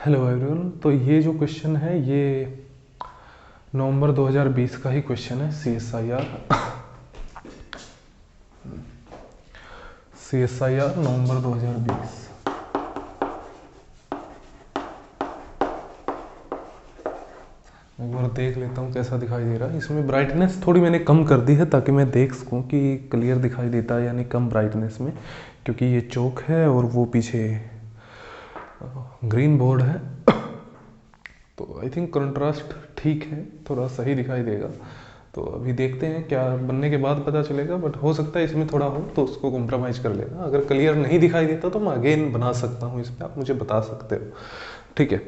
Hello everyone. तो ये जो क्वेश्चन है ये नवंबर 2020 का ही क्वेश्चन है। CSIR नवंबर 2020। एक बार देख लेता हूँ कैसा दिखाई दे रहा है। इसमें ब्राइटनेस थोड़ी मैंने कम कर दी है ताकि मैं देख सकूँ कि क्लियर दिखाई देता है यानी कम ब्राइटनेस में, क्योंकि ये चौक है और वो पीछे ग्रीन बोर्ड है। तो आई थिंक कंट्रास्ट ठीक है, थोड़ा सही दिखाई देगा। तो अभी देखते हैं, क्या बनने के बाद पता चलेगा, बट हो सकता है इसमें थोड़ा हो तो उसको कॉम्प्रोमाइज़ कर लेना। अगर क्लियर नहीं दिखाई देता तो मैं अगेन बना सकता हूँ, इस पर आप मुझे बता सकते हो। ठीक है,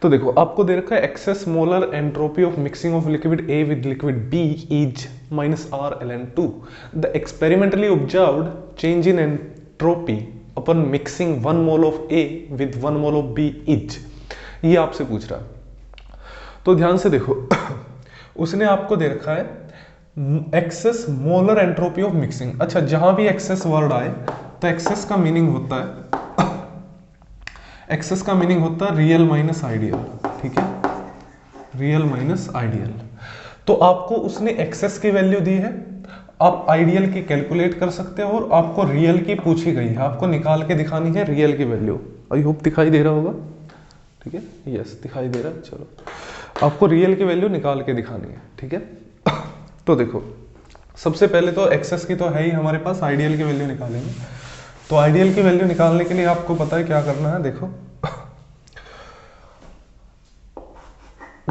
तो देखो आपको दे रखा है excess molar entropy of mixing of liquid A with liquid B is -R ln2। The experimentally observed change in entropy upon mixing 1 mole of A with 1 mole of B is. ये आपसे पूछ रहा है, तो ध्यान से देखो। उसने आपको दे रखा है excess molar entropy of mixing. अच्छा, जहां भी एक्सेस वर्ड आए तो एक्सेस का मीनिंग होता है एक्सेस का मीनिंग होता है रियल माइनस आइडियल। ठीक है, रियल माइनस आइडियल। तो आपको उसने एक्सेस की वैल्यू दी है, आप आइडियल की कैलकुलेट कर सकते हो और आपको रियल की पूछी गई है, आपको निकाल के दिखानी है रियल की वैल्यू। आई होप दिखाई दे रहा होगा। ठीक है, यस दिखाई दे रहा है। चलो, आपको रियल की वैल्यू निकाल के दिखानी है। ठीक है, तो देखो सबसे पहले तो एक्सेस की तो है ही हमारे पास, आइडियल की वैल्यू निकालेंगे। तो आइडियल की वैल्यू निकालने के लिए आपको पता है क्या करना है। देखो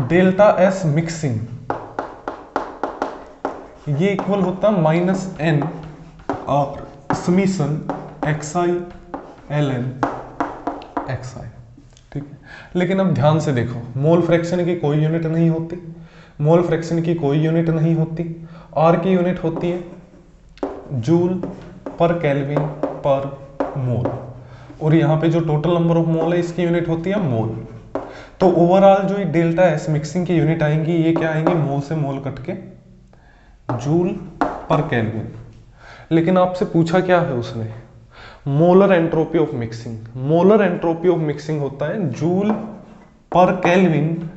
डेल्टा एस मिक्सिंग ये इक्वल होता है -n और समीशन xi ln xi। ठीक है, लेकिन अब ध्यान से देखो, मोल फ्रैक्शन की कोई यूनिट नहीं होती, मोल फ्रैक्शन की कोई यूनिट नहीं होती। आर की यूनिट होती है जूल पर केल्विन पर मोल, और यहाँ पे जो टोटल नंबर ऑफ मोल है इसकी यूनिट होती है मोल। तो ओवरऑल जो डेल्टा एस मिक्सिंग की यूनिट आएंगी ये क्या आएंगी, मोल से मोल कट के जूल पर केल्विन। लेकिन आपसे पूछा क्या है उसने, molar entropy of mixing. Molar entropy of mixing होता है जूल पर केल्विन।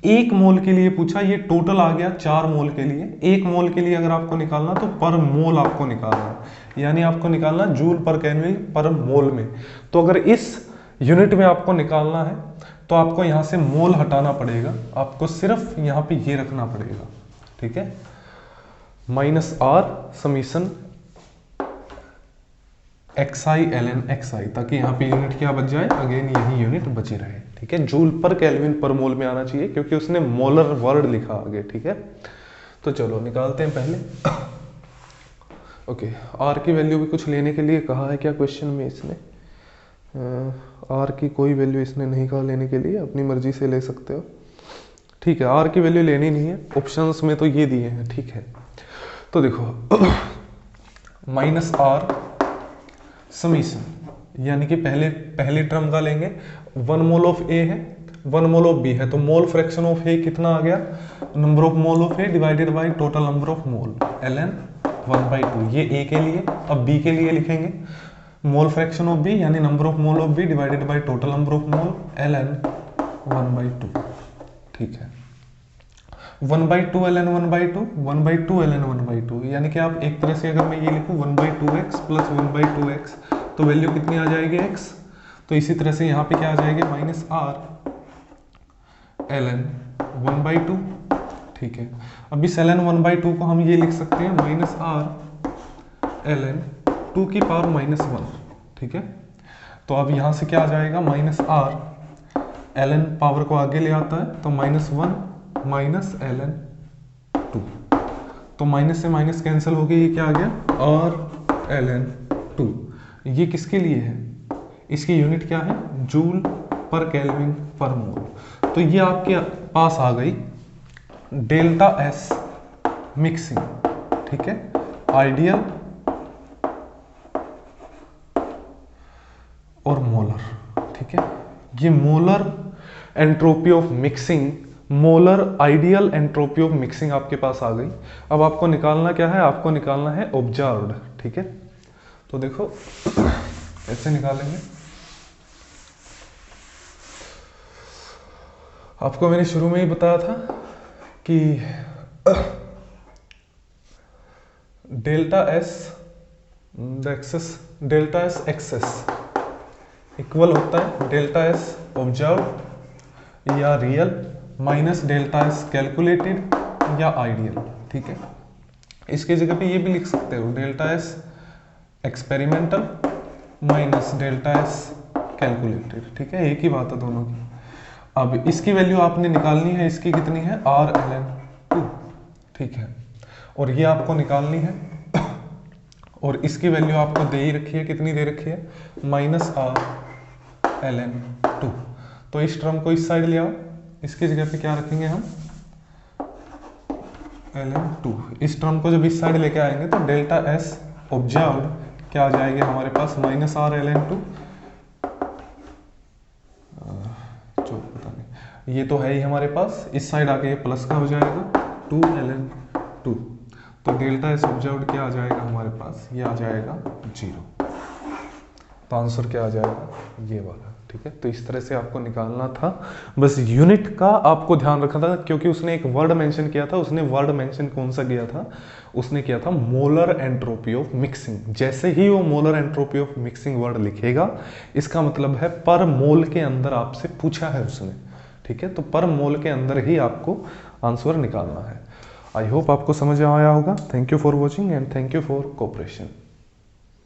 एक मोल के लिए पूछा, ये टोटल आ गया 4 मोल के लिए। एक मोल के लिए अगर आपको निकालना तो पर मोल आपको निकालना है, यानी आपको निकालना जूल पर केल्विन पर मोल में। तो अगर इस यूनिट में आपको निकालना है तो आपको यहां से मोल हटाना पड़ेगा, आपको सिर्फ यहां पे ये रखना पड़ेगा। ठीक है, -R summation xi ln xi, ताकि यहाँ पे यूनिट क्या बच जाए, अगेन यही यूनिट बची रहे। ठीक है, जूल पर केल्विन पर मोल में आना चाहिए क्योंकि उसने मोलर वर्ड लिखा आगे। ठीक है, तो चलो निकालते हैं पहले। ओके, आर की वैल्यू भी कुछ लेने के लिए कहा है क्या क्वेश्चन में इसने? आर की कोई वैल्यू इसने नहीं कहा लेने के लिए, अपनी मर्जी से ले सकते हो। ठीक है, आर की वैल्यू लेनी नहीं है, ऑप्शंस में तो ये दिए हैं। ठीक है, तो देखो -R समीशन, यानी कि पहले टर्म का लेंगे, 1 मोल ऑफ ए है 1 मोल ऑफ बी है, तो मोल फ्रैक्शन ऑफ ए कितना आ गया, number of mole of A divided by total number of mole ln 1/2। ये ए के लिए। अब बी के लिए लिखेंगे मोल फ्रैक्शन ऑफ बी यानी number of mole of B divided by total number of mole ln 1/2। ठीक है, 1/2 ln 1/2 1/2 ln 1/2, यानी कि आप एक तरह से अगर मैं ये लिखूं 1/2x प्लस 1/2x तो वैल्यू कितनी आ जाएगी x। तो इसी तरह से यहाँ पे क्या आ जाएगी -R ln 1/2। ठीक है, अब इस ln 1/2 को हम ये लिख सकते हैं -R ln 2 की पावर -1। ठीक है, तो अब यहाँ से क्या आ जाएगा -R ln पावर को आगे ले आता है तो -1 ln 2, तो माइनस से माइनस कैंसिल हो गया, ये क्या आ गया R ln 2। ये किसके लिए है, इसकी यूनिट क्या है, जूल पर केल्विन पर मोल। तो ये आपके पास आ गई डेल्टा एस मिक्सिंग। ठीक है, आइडियल और मोलर। ठीक है, ये molar entropy of mixing, molar ideal entropy of mixing आपके पास आ गई। अब आपको निकालना क्या है, आपको निकालना है ऑब्जर्व्ड। ठीक है, तो देखो ऐसे निकालेंगे। आपको मैंने शुरू में ही बताया था कि डेल्टा एस एक्सेस इक्वल होता है डेल्टा एस ऑब्जर्व या real minus delta S calculated या आइडियल। ठीक है, इसकी जगह पे ये भी लिख सकते हो delta S experimental minus delta S calculated. ठीक है, एक ही बात है दोनों की। अब इसकी वैल्यू आपने निकालनी है, इसकी कितनी है Rln2। ठीक है, और ये आपको निकालनी है और इसकी वैल्यू आपको दे ही रखी है, कितनी दे रखी है -Rln2। तो इस टर्म को इस साइड ले आओ, इसकी जगह पे क्या रखेंगे हम ln2। इस टर्म को जब इस साइड लेके आएंगे तो डेल्टा एस ऑब्जर्व्ड क्या आ जाएगी हमारे पास -Rln2। जो पता नहीं, ये तो है ही हमारे पास, इस साइड आके प्लस का हो जाएगा 2ln2। तो डेल्टा एस ऑब्जर्व्ड क्या आ जाएगा हमारे पास, ये आ जाएगा 0। तो आंसर क्या आ जाएगा, ये वाला। ठीक है, तो इस तरह से आपको निकालना था। बस यूनिट का आपको ध्यान रखना था, क्योंकि उसने एक वर्ड मेंशन किया था। उसने वर्ड मेंशन कौन सा किया था, उसने किया था मोलर एंट्रोपी ऑफ मिक्सिंग। जैसे ही वो molar entropy of mixing word लिखेगा, इसका मतलब है पर मोल के अंदर आपसे पूछा है उसने। ठीक है, तो पर मोल के अंदर ही आपको आंसर निकालना है। आई होप आपको समझ आया होगा। Thank you for watching and thank you for cooperation.